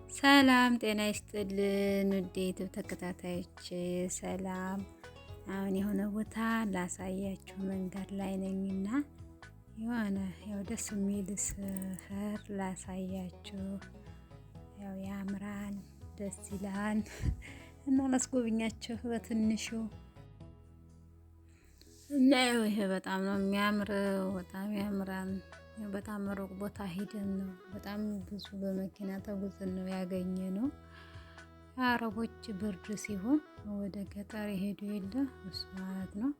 ሰላም ጤና ይስጥልን ውድ የዩቲዩብ ተከታታዮች፣ ሰላም። አሁን የሆነ ቦታ ላሳያችሁ መንገድ ላይ ነኝና የሆነ ያው ደስ የሚል ሰፈር ላሳያችሁ። ያው ያምራል፣ ደስ ይላል እና ላስጎብኛችሁ በትንሹ እና ይሄ በጣም ነው የሚያምረው፣ በጣም ያምራል። በጣም ሩቅ ቦታ ሄደን ነው፣ በጣም ብዙ በመኪና ተጉዘን ነው ያገኘ ነው። አረቦች ብርድ ሲሆን ወደ ገጠር የሄዱ የለ እሱ ማለት ነው።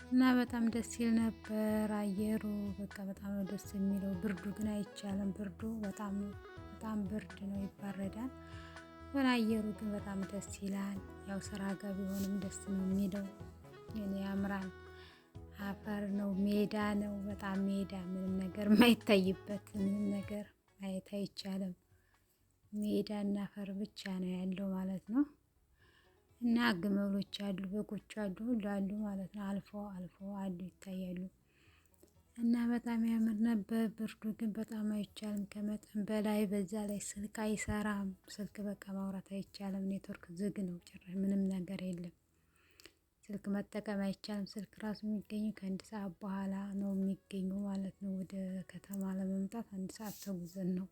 እና በጣም ደስ ይል ነበር አየሩ፣ በቃ በጣም ነው ደስ የሚለው። ብርዱ ግን አይቻልም፣ ብርዱ በጣም ብርድ ነው፣ ይባረዳል። ግን አየሩ ግን በጣም ደስ ይላል። ያው ስራ ጋር ቢሆንም ደስ ነው የሚለው። የኔ ያምራል። አፈር ነው፣ ሜዳ ነው፣ በጣም ሜዳ፣ ምንም ነገር የማይታይበት ምንም ነገር ማየት አይቻልም። ሜዳና አፈር ብቻ ነው ያለው ማለት ነው። እና ግመሎች አሉ፣ በጎች አሉ፣ ሁሉ አሉ ማለት ነው። አልፎ አሉ ይታያሉ። እና በጣም ያምር ነበር። ብርዱ ግን በጣም አይቻልም ከመጠን በላይ። በዛ ላይ ስልክ አይሰራም። ስልክ በቃ ማውራት አይቻልም። ኔትወርክ ዝግ ነው፣ ጭራሽ ምንም ነገር የለም። ስልክ መጠቀም አይቻልም። ስልክ ራሱ የሚገኘው ከአንድ ሰዓት በኋላ ነው የሚገኘው ማለት ነው። ወደ ከተማ ለመምጣት 1 ሰዓት ተጉዘን ነው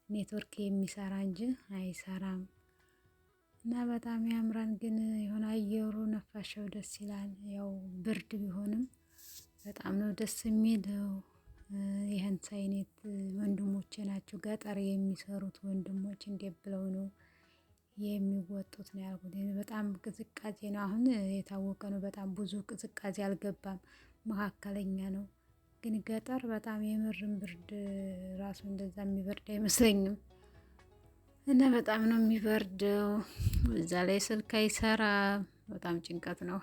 ኔትወርክ የሚሰራ እንጂ አይሰራም። እና በጣም ያምራል። ግን የሆነ አየሩ ነፋሻው ደስ ይላል። ያው ብርድ ቢሆንም በጣም ነው ደስ የሚለው። ይህን ሳይኔት ወንድሞቼ ናቸው ገጠር የሚሰሩት ወንድሞች፣ እንዴት ብለው ነው የሚወጡት ነው ያልኩት። በጣም ቅዝቃዜ ነው። አሁን የታወቀ ነው። በጣም ብዙ ቅዝቃዜ አልገባም፣ መካከለኛ ነው። ግን ገጠር በጣም የምርም ብርድ ራሱ እንደዛ የሚበርድ አይመስለኝም። እና በጣም ነው የሚበርደው። እዛ ላይ ስልክ አይሰራም። በጣም ጭንቀት ነው።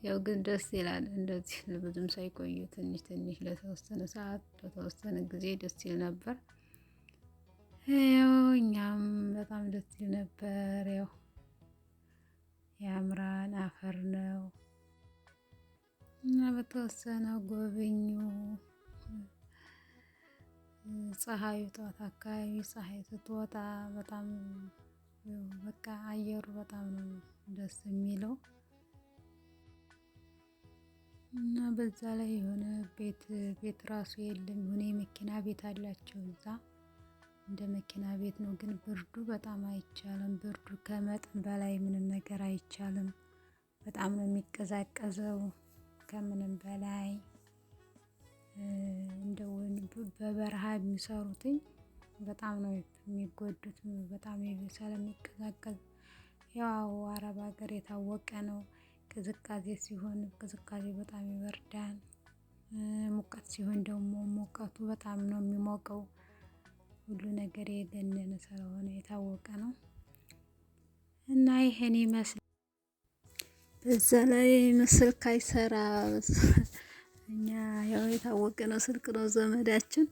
ያው ግን ደስ ይላል። እንደዚህ ብዙም ሳይቆዩ ትንሽ ለተወሰነ ሰዓት ለተወሰነ ጊዜ ደስ ይል ነበር። ያው እኛም በጣም ደስ ይል ነበር። ያው ያምራን አፈር ነው እና በተወሰነ ጎበኙ። ፀሐዩ ጠዋት አካባቢ ፀሐይ ስትወጣ በጣም በቃ አየሩ በጣም ነው ደስ የሚለው። እና በዛ ላይ የሆነ ቤት ራሱ የለም። የሆነ የመኪና ቤት አላቸው እዛ፣ እንደ መኪና ቤት ነው። ግን ብርዱ በጣም አይቻልም። ብርዱ ከመጠን በላይ ምንም ነገር አይቻልም። በጣም ነው የሚቀዛቀዘው ከምንም በላይ። እንደው በበረሃ የሚሰሩትኝ በጣም ነው የሚጎዱት፣ በጣም ስለሚቀዛቀዝ። ያው አረብ ሀገር የታወቀ ነው። ቅዝቃዜ ሲሆን ቅዝቃዜ በጣም ይበርዳል። ሙቀት ሲሆን ደግሞ ሙቀቱ በጣም ነው የሚሞቀው። ሁሉ ነገር የገነነ ስለሆነ የታወቀ ነው። እና ይሄን ይመስል በዛ ላይ ስልክ አይሰራ። እኛ ያው የታወቀ ነው፣ ስልክ ነው ዘመዳችን።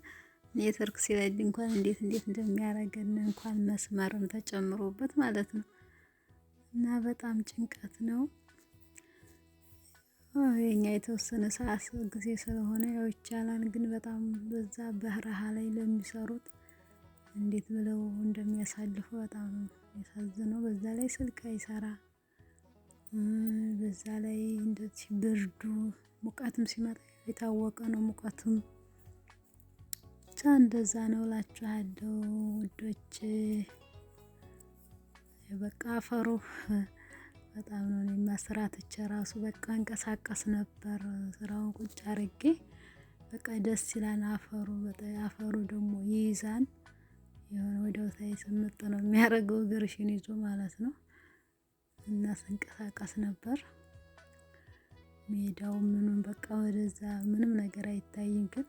ኔትወርክ ሲለድ እንኳን እንዴት እንደሚያደርገን እንኳን መስመርም ተጨምሮበት ማለት ነው። እና በጣም ጭንቀት ነው። የኛ የተወሰነ ሰዓት ጊዜ ስለሆነ ያው ይቻላል። ግን በጣም በዛ በረሃ ላይ ለሚሰሩት እንዴት ብለው እንደሚያሳልፉ በጣም ያሳዝነው። በዛ ላይ ስልክ አይሰራ፣ በዛ ላይ እንደዚህ ብርዱ ሙቀትም ሲመጣ የታወቀ ነው። ሙቀቱም ብቻ እንደዛ ነው እላችኋለሁ ውዶች። በቃ አፈሩ በጣም ነው መስራት ራሱ በቃ እንቀሳቀስ ነበር ስራውን ቁጭ አድርጌ። በቃ ደስ ይላል አፈሩ። አፈሩ ደግሞ ይይዛል። የሆነ ወዲያው ታይ ስምጥ ነው የሚያደርገው እግርሽን ይዞ ማለት ነው። እና ስንቀሳቀስ ነበር። ሜዳው ምኑን በቃ ወደዛ ምንም ነገር አይታይም። ግን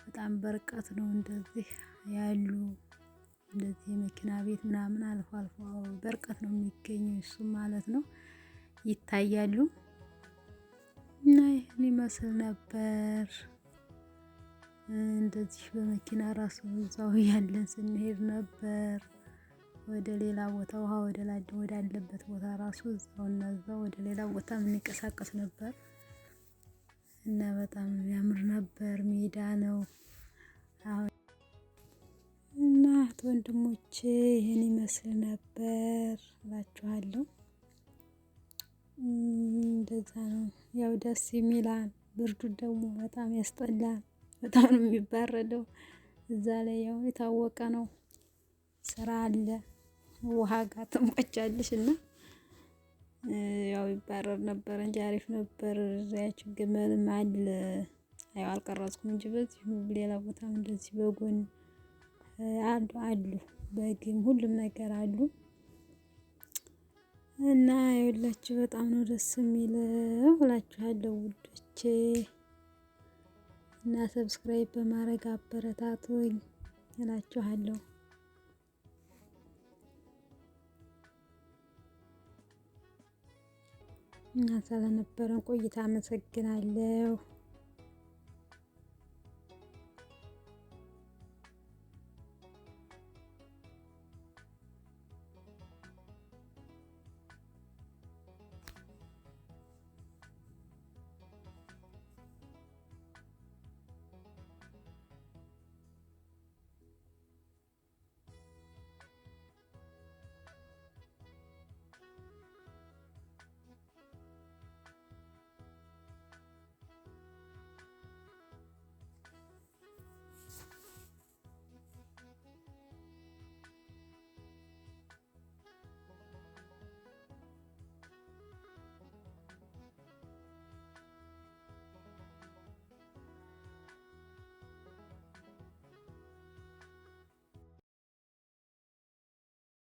በጣም በርቀት ነው እንደዚህ ያሉ እንደዚህ የመኪና ቤት ምናምን አልፎ በርቀት ነው የሚገኘው እሱ ማለት ነው፣ ይታያሉ። እና ይህን ይመስል ነበር። እንደዚህ በመኪና ራሱ እዛው ያለን ስንሄድ ነበር ወደ ሌላ ቦታ፣ ውሃ ወዳለበት ቦታ ራሱ እዛው ወደ ሌላ ቦታ የምንቀሳቀስ ነበር። እና በጣም ያምር ነበር። ሜዳ ነው። አሁን እና ወንድሞቼ ይህን ይመስል ነበር እላችኋለሁ። እንደዛ ነው ያው ደስ የሚላል። ብርዱ ደግሞ በጣም ያስጠላል። በጣም ነው የሚባረደው። እዛ ላይ ያው የታወቀ ነው። ስራ አለ ውሃ ጋር ትሟጫለሽ እና ያው ይባረር ነበር እንጂ አሪፍ ነበር። ያችን ግመልም አለ ያው አልቀረጽኩም እንጂ በዚሁ ሌላ ቦታም እንደዚህ በጎን አሉ በግም ሁሉም ነገር አሉ። እና ይኸውላችሁ በጣም ነው ደስ የሚለው እላችኋለሁ ውዶቼ። እና ሰብስክራይብ በማድረግ አበረታቱኝ እላችኋለሁ። እና ስለነበረን ቆይታ አመሰግናለሁ።